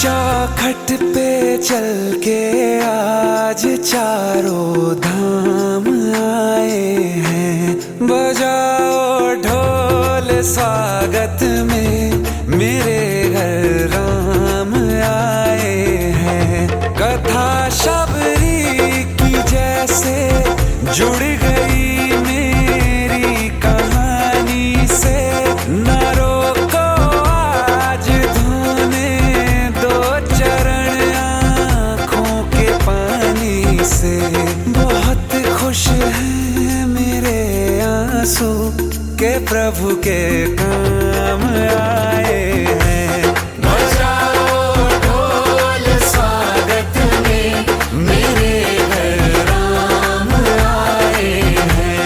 चौखट पे चल के आज चारों धाम आए हैं। बजाओ ढोल स्वागत में मेरे घर राम आए हैं। कथा शबरी की जैसे जुड़ गई मेरी कहानी से। न रोको आज धोने दो चरण आँखों के पानी से। बहुत खुश हैं मेरे आंसू के प्रभु के काम आए हैं। बजाओ ढोल स्वागत में मेरे घर राम आए हैं।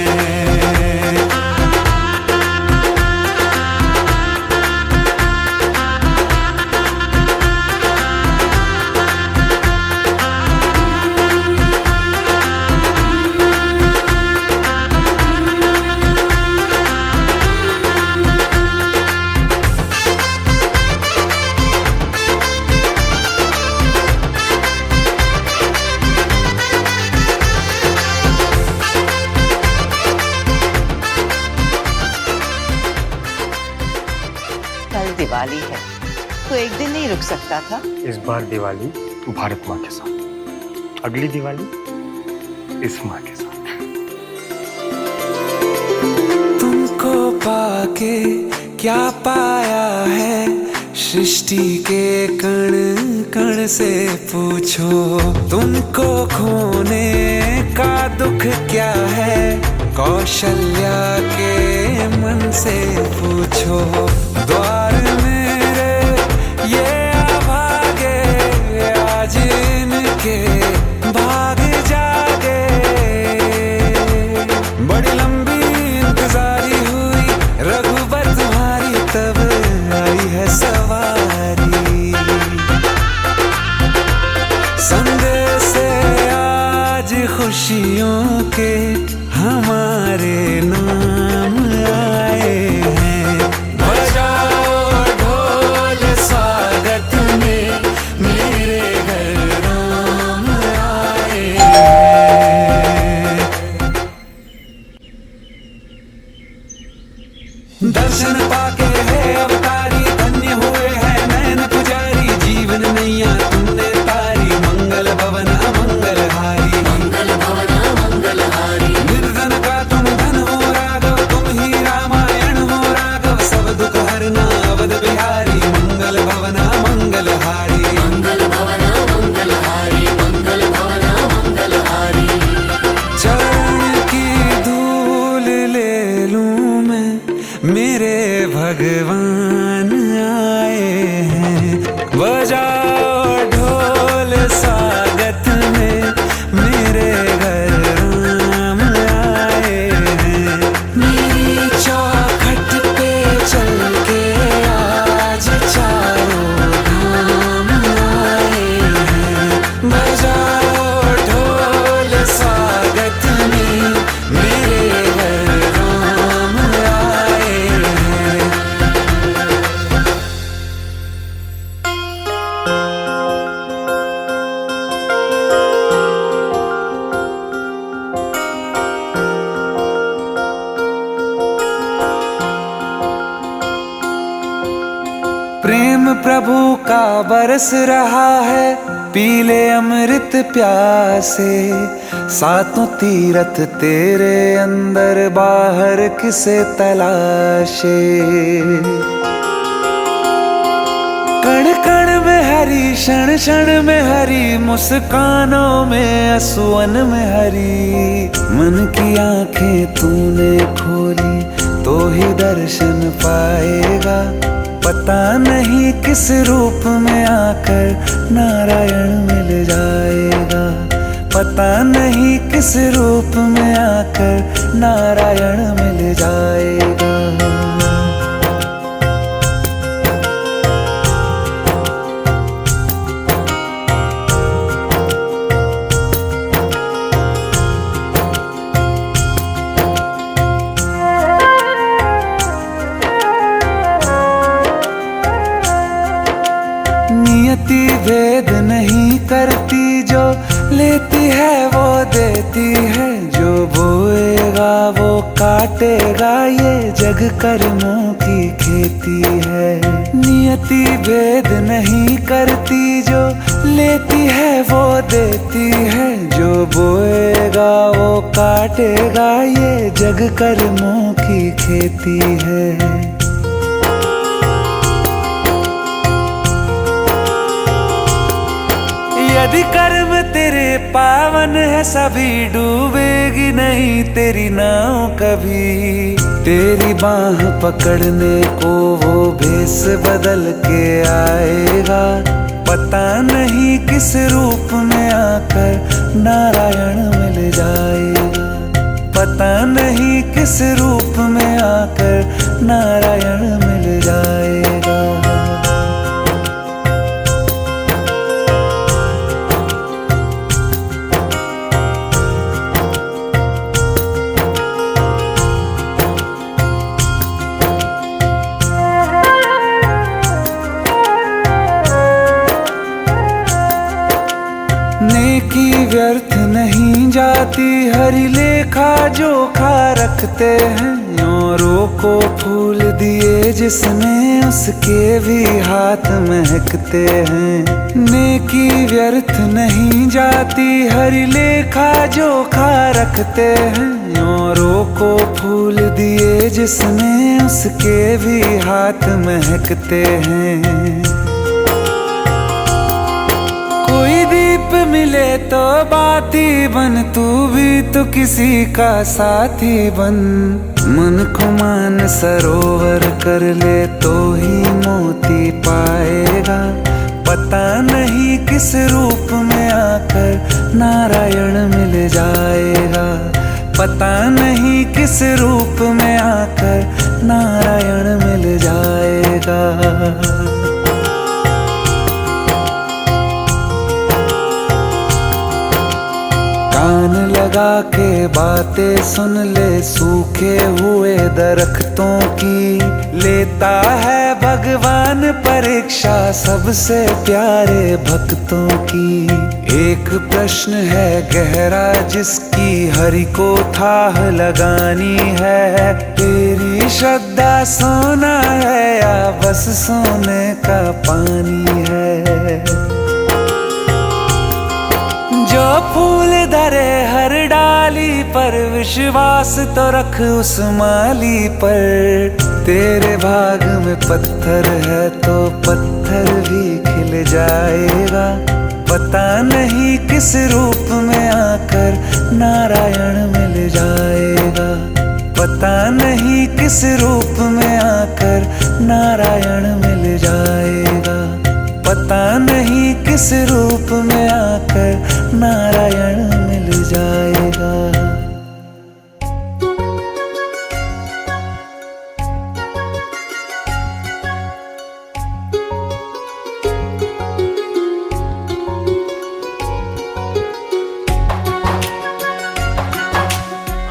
कल दिवाली है तो एक दिन नहीं रुक सकता था। इस बार दिवाली भारत माँ के साथ, अगली दिवाली इस माँ के साथ। तुमको पाके क्या पाया है, सृष्टि के कण कण से पूछो। तुमको खोने का दुख क्या है, कौशल्या के मन से पूछो। द्वार मेरे ये अभागे आज इनके भाग जागे। बड़ी लंबी इंतजारी हुई रघुबर तुम्हारी, तब आई है सवारी। संदेश से आज खुशियों के हमारे नाम आए हैं। बजाओ ढोल स्वागत में मेरे घर राम आए हैं। दर्शन पाके है अवतारी, धन्य हुए हैं नैन पुजारी। जीवन नैया तुमने तारी, मंगल भवन अमंगल हारी। मंगल भवन अमंगल हारी। निर्धन का तुम धन हो राघव, तुम ही रामायण हो राघव। सब दुख हरना अवध बिहारी, मंगल भवन अमंगल हारी। मंगल भवन अमंगल हारी। मंगल भवन अमंगल हारी। चरण की धूल ले लूं मैं, मेरे भगवान आए हैं। बजाओ ढोल स्वागत में मेरे घर राम आए हैं। मेरी चौखट पे चल के आज चारों धाम आए हैं। बजाओ ढोल स्वागत में मेरे घर राम आए हैं। प्रेम प्रभु का बरस रहा है, पीले अमृत प्यासे। सातों तीरथ तेरे अंदर, बाहर किसे तलाशे। कण कण में हरी, क्षण क्षण में हरी, मुस्कानों में असुवन में हरी। मन की आंखें तूने खोली तो ही दर्शन पाएगा। पता नहीं किस रूप में आकर नारायण मिल जाएगा। पता नहीं किस रूप में आकर नारायण मिल जाएगा। नियति भेद नहीं करती, जो लेती है वो देती है, जो बोएगा वो काटेगा, ये जग कर्मों की खेती है। नियति भेद नहीं करती, जो लेती है वो देती है, जो बोएगा वो काटेगा, ये जग कर्मों की खेती है। यदि कर्म तेरे पावन है, सभी डूबेगी नहीं तेरी नाव कभी। तेरी बाह पकड़ने को वो भेष बदल के आएगा, पता नहीं किस रूप में आकर नारायण मिल जाएगा, पता नहीं किस रूप में आकर नारायण मिल जाएगा। नेकी व्यर्थ नहीं जाती, हरि लेखा जोखा रखते हैं। औरों को फूल दिए जिसने, उसके भी हाथ महकते हैं। नेकी व्यर्थ नहीं जाती, हरि लेखा जोखा रखते हैं। औरों को फूल दिए जिसने, उसके भी हाथ महकते हैं। कोई दीप मिले तो बाती बन, तू भी तो किसी का साथी बन। मन को मान सरोवर कर ले तो ही मोती पाएगा, पता नहीं किस रूप में आकर नारायण मिल जाएगा, पता नहीं किस रूप में आकर नारायण मिल जाएगा। कान लगा के बातें सुन ले सूखे हुए दरख्तों की, लेता है भगवान परीक्षा सबसे प्यारे भक्तों की। एक प्रश्न है गहरा जिसकी हरि को थाह लगानी है, तेरी श्रद्धा सोना है या बस सोने का पानी है। जो फूल धरे हर डाली पर, विश्वास तो रख उस माली पर। तेरे भाग में पत्थर है तो पत्थर भी खिल जाएगा, पता नहीं किस रूप में आकर नारायण मिल जाएगा, पता नहीं किस रूप में आकर नारायण मिल जाएगा, पता नहीं किस रूप में आकर नारायण मिल जाएगा।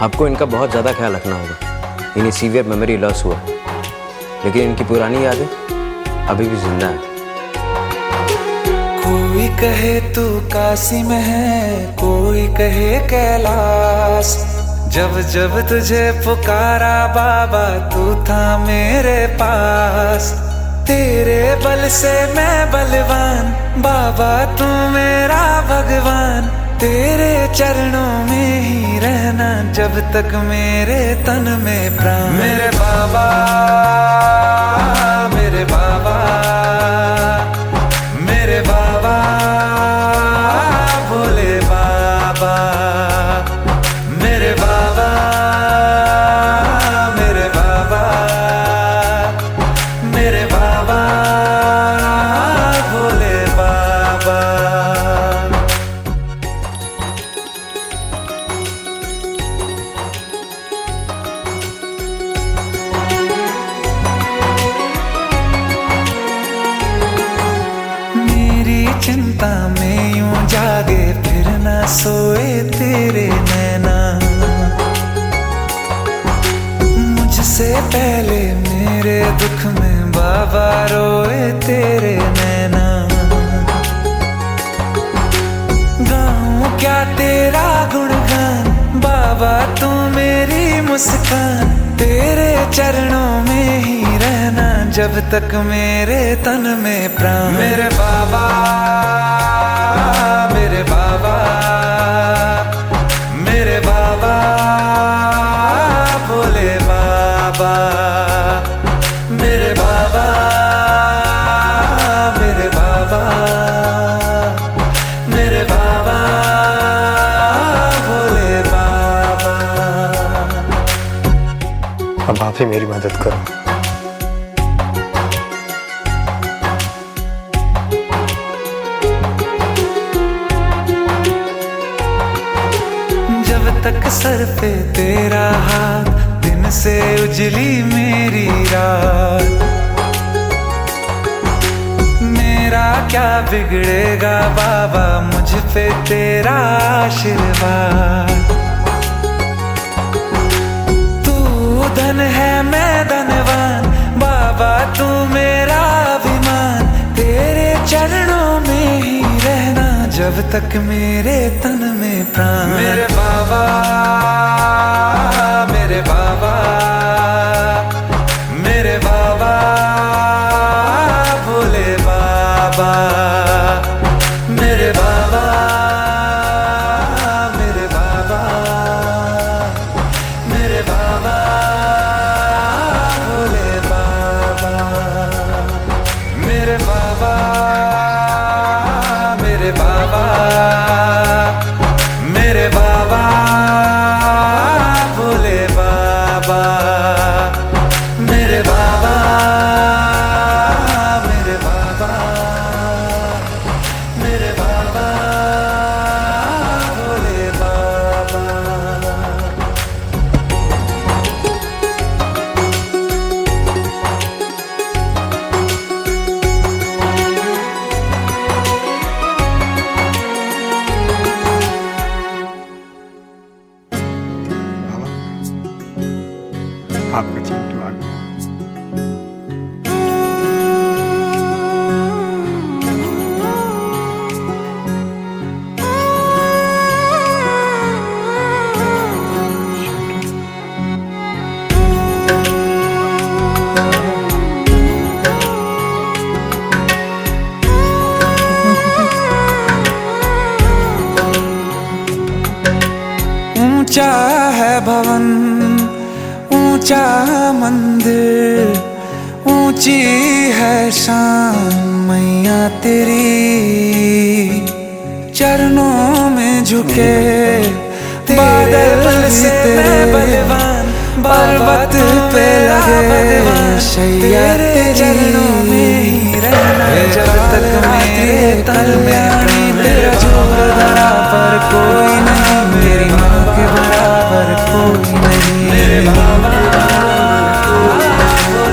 आपको इनका बहुत ज़्यादा ख्याल रखना होगा। इन्हें सीवियर मेमोरी लॉस हुआ, लेकिन इनकी पुरानी यादें अभी भी जिंदा है। कोई कहे तू काशी में है, कोई कहे कैलाश, जब जब तुझे पुकारा बाबा तू था मेरे पास। तेरे बल से मैं बलवान, बाबा तू मेरा भगवान। तेरे चरणों में ही रहना जब तक मेरे तन में प्राण। मेरे बाबा, मेरे बाबा, मेरे बाबा, भोले बाबा, मेरे बाबा, मेरे बाबा, मेरे बाबा, भोले बाबा। चिंता में यूं जागे फिर ना सोए तेरे नैना, मुझसे पहले मेरे दुख में बाबा रोए तेरे नैना। मुस्कान, तेरे चरणों में ही रहना जब तक मेरे तन में प्राण। मेरे बाबा, मेरे बाबा, मेरे बाबा, भोले बाबा, मेरे बाबा, मेरे बाबा, मेरे बाबा, भोले बाबा। अब आप ही मेरी मदद करो। जब तक सर पे तेरा हाथ, दिन से उजली मेरी रात। मेरा क्या बिगड़ेगा बाबा, मुझ पे तेरा आशीर्वाद। तू धन है मैं धनवान, बाबा तू मेरा अभिमान। तेरे चरणों में ही रहना जब तक मेरे तन में प्राण। मेरे बाबा, मेरे बाबा, मेरे बाबा, भोले बाबा, मेरे बाबा, मेरे बाबा, मेरे बाबा, भोले बाबा, मेरे बाबा, मेरे बाबा, मेरे बाबा, भोले बाबा, मेरे बाबा, मेरे बाबा, मेरे बाबा, भोले बाबा। आपका चिंटू आ गया। ऊंचा है भवन, ऊंचा मंदिर, ऊंची है शान मैया तेरी। चरणों में झुके बादल से बलवान, पर्वत पे लगे शैया तेरे चरणों में ही रहना जब तक मेरे तन में। तेरा जोर धरा पर कोई नहीं, मेरी माँ के बराबर कोई नहीं। मेरे बाबा,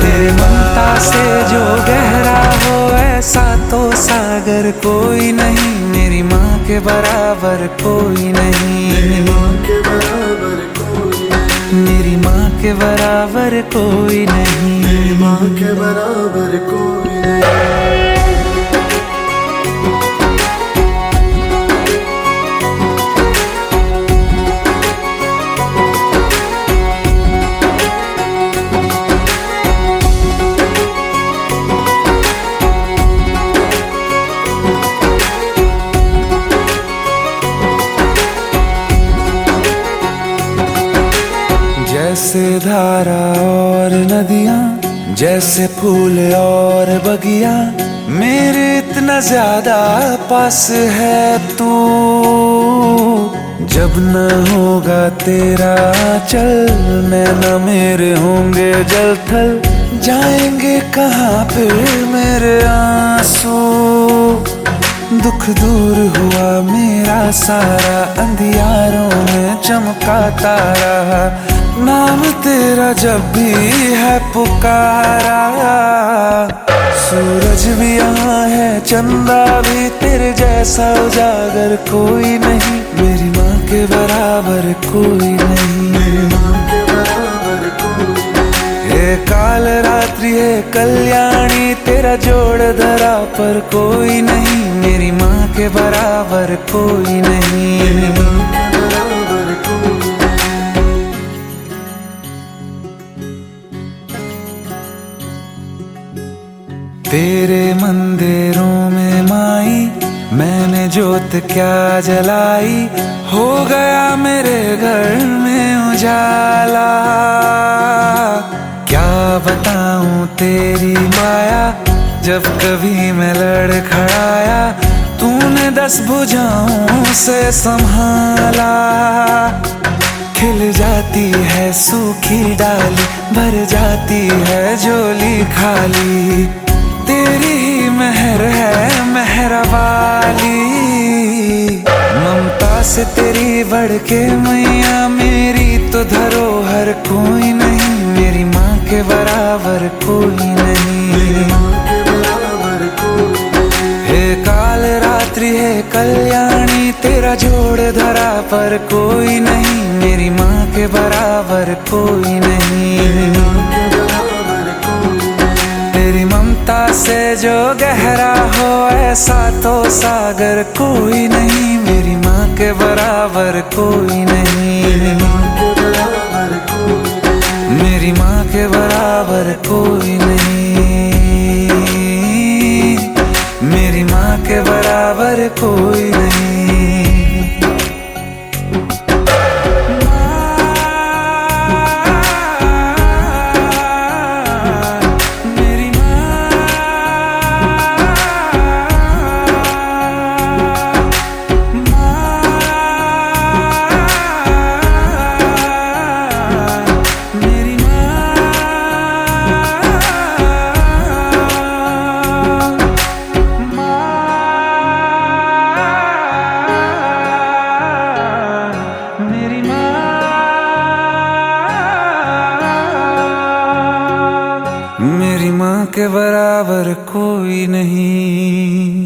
तेरे ममता से जो गहरा हो ऐसा तो सागर कोई नहीं। मेरी माँ के बराबर कोई नहीं, मेरी माँ के बराबर कोई नहीं, मेरी माँ के बराबर कोई नहीं, मेरी माँ के बराबर कोई नहीं। जैसे धारा और नदियाँ, जैसे फूल और बगिया, मेरे इतना ज्यादा पास है तू। जब न होगा तेरा चल, नैना मेरे होंगे जल थल। जाएंगे कहाँ फिर मेरे आंसू। दुख दूर हुआ मेरा सारा, अंधियारों में चमका तारा। नाम तेरा जब भी है पुकारा, सूरज भी यहाँ है चंदा भी, तेरे जैसा उजागर कोई नहीं। मेरी माँ के बराबर कोई नहीं, मेरी माँ के बराबर कोई नहीं। हे काल रात्रि है कल्याणी, तेरा जोड़ धरा पर कोई नहीं। मेरी माँ के बराबर कोई नहीं, मेरी माँ के बराबर कोई नहीं। तेरे मंदिरों में माई मैंने जोत क्या जलाई, हो गया मेरे घर में उजाला। क्या बताऊं तेरी माया, जब कभी मैं लड़खड़ाया तूने 10 भुजाओं से संभाला। खिल जाती है सूखी डाली, भर जाती है झोली खाली, तेरी ही मेहर है मेहरा वाली। ममता से तेरी बढ़ के मैया मेरी तो धरोहर कोई नहीं, मेरी माँ के बराबर कोई नहीं। हे काल रात्रि है कल्याणी, तेरा जोड़ धरा पर कोई नहीं, मेरी माँ के बराबर कोई नहीं। तेरी ममता से जो गहरा हो ऐसा तो सागर कोई नहीं, मेरी माँ के बराबर कोई नहीं। मेरी माँ के बराबर कोई नहीं, मेरी माँ के बराबर कोई नहीं। मेरी माँ के बराबर कोई नहीं।